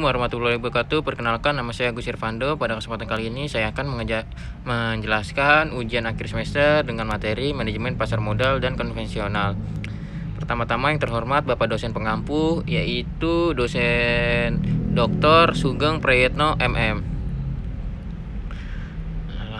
Warahmatullahi wabarakatuh. Perkenalkan, nama saya Agus Irvando. Pada kesempatan kali ini saya akan menjelaskan ujian akhir semester dengan materi manajemen pasar modal dan konvensional. Pertama-tama yang terhormat Bapak dosen pengampu, yaitu dosen Dr. Sugeng Prayetno MM.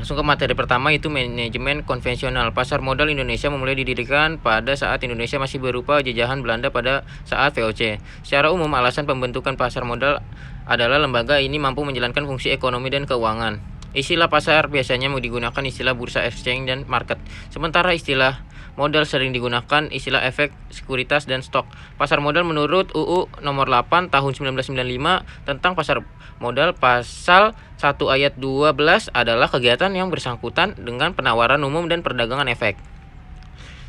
Langsung ke materi pertama, itu manajemen konvensional. Pasar modal Indonesia memulai didirikan pada saat Indonesia masih berupa jajahan Belanda pada saat VOC. Secara umum, alasan pembentukan pasar modal adalah lembaga ini mampu menjalankan fungsi ekonomi dan keuangan. Istilah pasar biasanya digunakan istilah bursa, exchange, dan market. Sementara istilah modal sering digunakan istilah efek, sekuritas, dan stok. Pasar modal menurut UU nomor 8 tahun 1995 tentang pasar modal pasal 1 ayat 12 adalah kegiatan yang bersangkutan dengan penawaran umum dan perdagangan efek.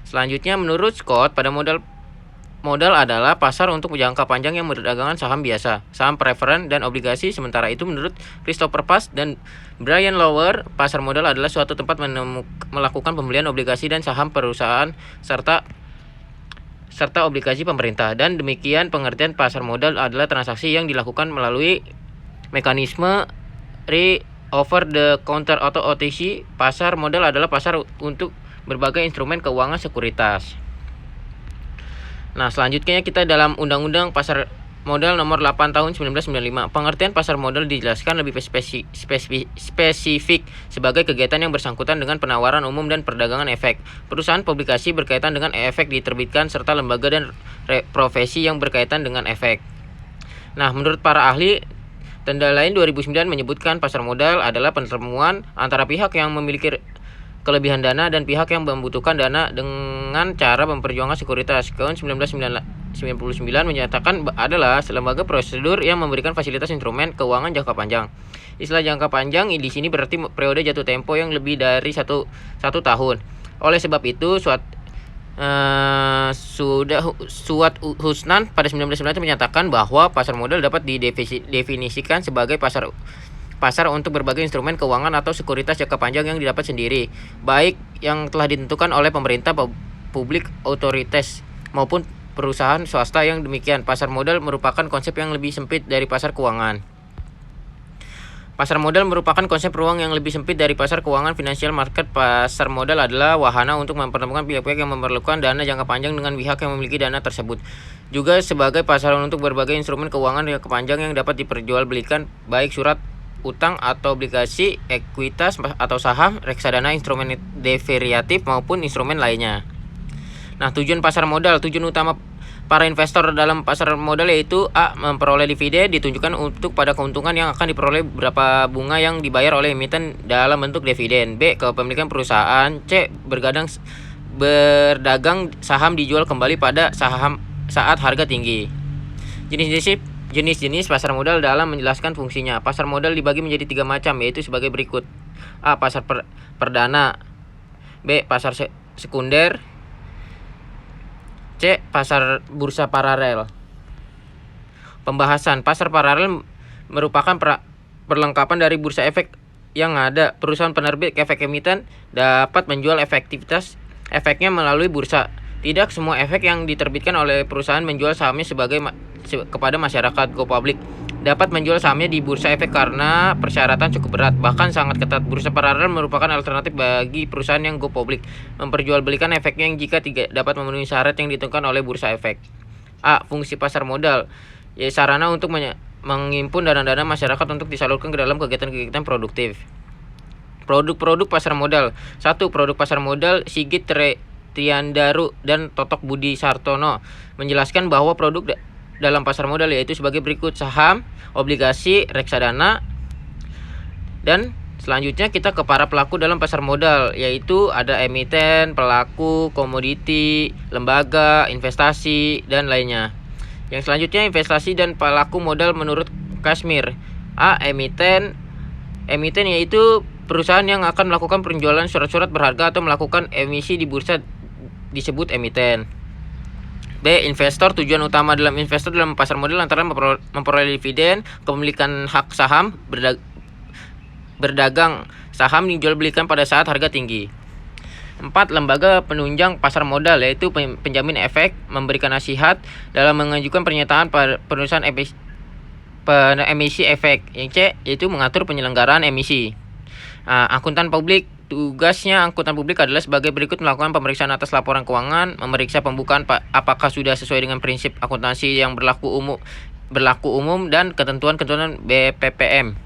Selanjutnya, menurut Scott, pada modal adalah pasar untuk jangka panjang yang memperdagangkan saham biasa, saham preferen, dan obligasi. Sementara itu, menurut Christopher Pass dan Brian Lower, pasar modal adalah suatu tempat melakukan pembelian obligasi dan saham perusahaan serta obligasi pemerintah. Dan demikian pengertian pasar modal adalah transaksi yang dilakukan melalui mekanisme over the counter atau OTC. Pasar modal adalah pasar untuk berbagai instrumen keuangan sekuritas. Nah, selanjutnya kita dalam Undang-Undang Pasar Modal nomor 8 tahun 1995. Pengertian pasar modal dijelaskan lebih spesifik sebagai kegiatan yang bersangkutan dengan penawaran umum dan perdagangan efek. Perusahaan publikasi berkaitan dengan efek diterbitkan serta lembaga dan profesi yang berkaitan dengan efek. Nah, menurut para ahli, tanda lain 2009 menyebutkan pasar modal adalah pertemuan antara pihak yang memiliki kelebihan dana dan pihak yang membutuhkan dana dengan cara memperjuangkan sekuritas. Tahun 1999 menyatakan adalah lembaga prosedur yang memberikan fasilitas instrumen keuangan jangka panjang. Istilah jangka panjang di sini berarti periode jatuh tempo yang lebih dari satu tahun. Oleh sebab itu, Suat Husnan pada 1999 menyatakan bahwa pasar modal dapat didefinisikan sebagai pasar untuk berbagai instrumen keuangan atau sekuritas jangka panjang yang didapat sendiri, baik yang telah ditentukan oleh pemerintah, publik, otoritas, maupun perusahaan swasta. Yang demikian, pasar modal merupakan konsep yang lebih sempit dari pasar keuangan. Pasar modal merupakan konsep ruang yang lebih sempit dari pasar keuangan financial market. Pasar modal adalah wahana untuk mempertemukan pihak-pihak yang memerlukan dana jangka panjang dengan pihak yang memiliki dana tersebut. Juga sebagai pasaran untuk berbagai instrumen keuangan jangka panjang yang dapat diperjualbelikan, baik surat utang atau obligasi, ekuitas atau saham, reksadana, instrumen derivatif maupun instrumen lainnya. Nah, tujuan pasar modal. Tujuan utama para investor dalam pasar modal yaitu A. Memperoleh dividen ditunjukkan untuk pada keuntungan yang akan diperoleh berapa bunga yang dibayar oleh emiten dalam bentuk dividen. B. Kepemilikan perusahaan. C. Berdagang saham dijual kembali pada saham saat harga tinggi. Jenis-jenis pasar modal dalam menjelaskan fungsinya. Pasar modal dibagi menjadi 3 macam, yaitu sebagai berikut. A. Pasar perdana. B. Pasar sekunder. C. Pasar bursa paralel. Pembahasan. Pasar paralel merupakan perlengkapan dari bursa efek yang ada. Perusahaan penerbit efek emiten dapat menjual efeknya melalui bursa. Tidak semua efek yang diterbitkan oleh perusahaan menjual sahamnya kepada masyarakat. Go public dapat menjual sahamnya di bursa efek karena persyaratan cukup berat, bahkan sangat ketat. Bursa paralel merupakan alternatif bagi perusahaan yang go public memperjualbelikan efeknya yang jika tidak dapat memenuhi syarat yang ditentukan oleh bursa efek. A. Fungsi pasar modal, yaitu sarana untuk menghimpun dana-dana masyarakat untuk disalurkan ke dalam kegiatan-kegiatan produktif. Produk-produk pasar modal. 1. Produk pasar modal. Sigit Triandaru dan Totok Budi Sartono menjelaskan bahwa produk dalam pasar modal yaitu sebagai berikut: saham, obligasi, reksadana. Dan selanjutnya kita ke para pelaku dalam pasar modal, yaitu ada emiten, pelaku, komoditi, lembaga, investasi, dan lainnya. Yang selanjutnya, investasi dan pelaku modal menurut Kashmir. A. Emiten yaitu perusahaan yang akan melakukan penjualan surat-surat berharga atau melakukan emisi di bursa disebut emiten. B. Investor. Tujuan utama dalam investor dalam pasar modal antara memperoleh dividen, kepemilikan hak saham, berdagang saham dijual belikan pada saat harga tinggi. 4. Lembaga penunjang pasar modal, yaitu penjamin efek, memberikan nasihat dalam mengajukan pernyataan perusahaan emisi efek. Yang C yaitu mengatur penyelenggaraan emisi. Akuntan publik, tugasnya akuntan publik adalah sebagai berikut: melakukan pemeriksaan atas laporan keuangan, memeriksa pembukaan apakah sudah sesuai dengan prinsip akuntansi yang berlaku umum dan ketentuan-ketentuan BPPM.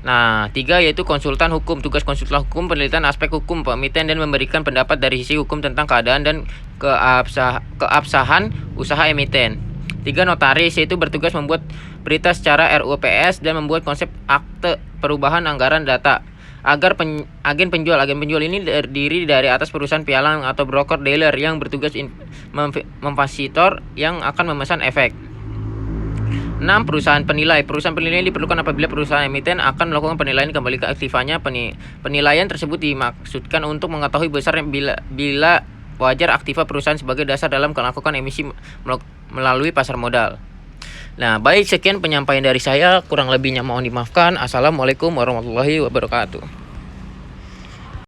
3 yaitu konsultan hukum. Tugas konsultan hukum penelitian aspek hukum pemitian dan memberikan pendapat dari sisi hukum tentang keadaan dan keabsahan usaha emiten. 3 notaris, yaitu bertugas membuat berita secara RUPS dan membuat konsep akte perubahan anggaran data. Agen penjual ini terdiri dari atas perusahaan pialang atau broker dealer yang bertugas memfasilitor yang akan memesan efek. 6. Perusahaan penilai. Perusahaan penilai diperlukan apabila perusahaan emiten akan melakukan penilaian kembali ke aktifanya. Penilaian tersebut dimaksudkan untuk mengetahui besarnya bila wajar aktiva perusahaan sebagai dasar dalam melakukan emisi melalui pasar modal. Baik, sekian penyampaian dari saya, kurang lebihnya mohon dimaafkan. Assalamualaikum warahmatullahi wabarakatuh.